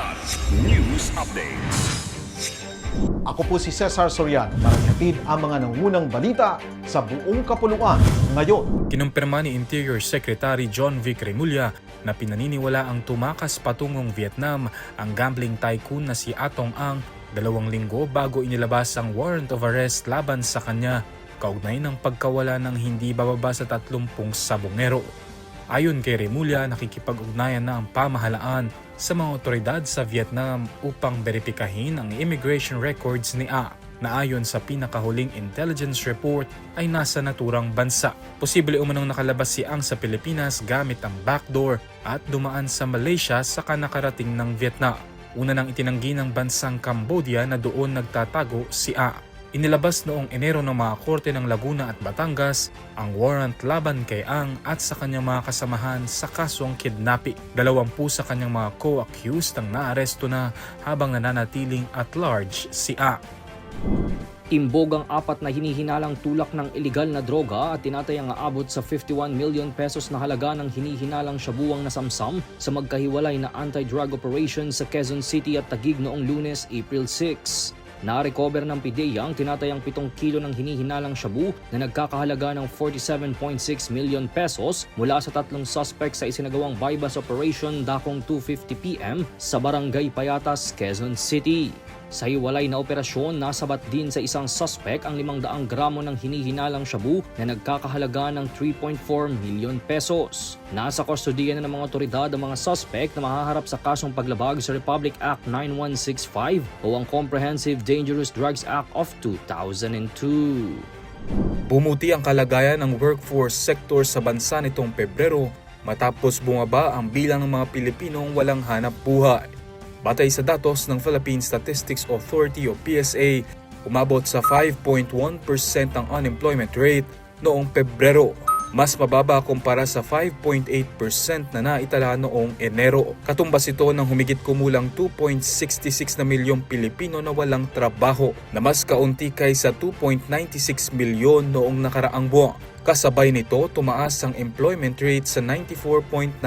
Kilat News Updates. Ako po si Cesar Soriano para ihatid ang mga nangunang balita sa buong kapuluan ngayon. Kinumpirma ni Interior Secretary John Vic Remulla na pinaniniwala ang tumakas patungong Vietnam ang gambling tycoon na si Atong Ang 2 linggo bago inilabas ang warrant of arrest laban sa kanya kaugnay ng pagkawala ng hindi bababa sa 30 sabongero. Ayon kay Remulla, nakikipag-ugnayan na ang pamahalaan sa mga otoridad sa Vietnam upang beripikahin ang immigration records ni A na ayon sa pinakahuling intelligence report ay nasa naturang bansa. Posible umanong nakalabas si Ang sa Pilipinas gamit ang backdoor at dumaan sa Malaysia saka nakarating ng Vietnam. Una nang itinanggi ng bansang Cambodia na doon nagtatago si A. Inilabas noong Enero ng mga korte ng Laguna at Batangas ang warrant laban kay Ang at sa kanyang mga kasamahan sa kasong kidnapping. 20 sa kanyang mga co-accused ang naaresto na habang nananatiling at large si A. Imbog ang 4 na hinihinalang tulak ng ilegal na droga at tinatayang aabot sa 51 million pesos na halaga ng hinihinalang shabuang nasamsam sa magkahiwalay na anti-drug operation sa Quezon City at Taguig noong Lunes, April 6. Na-recover ng PIDEA ang tinatayang 7 kilo ng hinihinalang shabu na nagkakahalaga ng 47.6 million pesos mula sa 3 suspect sa isinagawang bypass operation dakong 2:50 PM sa Barangay Payatas, Quezon City. Sa hiwalay na operasyon, nasabat din sa isang suspect ang 500 gramo ng hinihinalang shabu na nagkakahalaga ng 3.4 million pesos. Nasa kustodiya na ng mga otoridad ang mga suspect na mahaharap sa kasong paglabag sa Republic Act 9165 o ang Comprehensive Dangerous Drugs Act of 2002. Bumuti ang kalagayan ng workforce sector sa bansa nitong Pebrero matapos bumaba ang bilang ng mga Pilipinong walang hanap buhay. Batay sa datos ng Philippine Statistics Authority o PSA, umabot sa 5.1% ang unemployment rate noong Pebrero. Mas mababa kumpara sa 5.8% na naitala noong Enero. Katumbas ito ng humigit kumulang 2.66 na milyong Pilipino na walang trabaho, na mas kaunti kaysa 2.96 milyon noong nakaraang buwan. Kasabay nito, tumaas ang employment rate sa 94.9%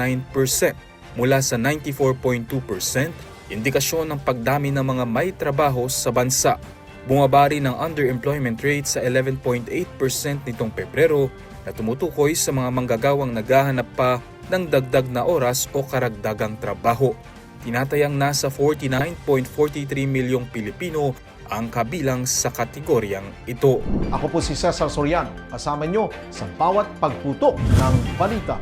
mula sa 94.2%, indikasyon ng pagdami ng mga may trabaho sa bansa. Bumaba rin ang underemployment rate sa 11.8% nitong Pebrero na tumutukoy sa mga manggagawang naghahanap pa ng dagdag na oras o karagdagang trabaho. Tinatayang nasa 49.43 milyong Pilipino ang kabilang sa kategoryang ito. Ako po si Cesar Soriano, kasama nyo sa bawat pagputok ng balita.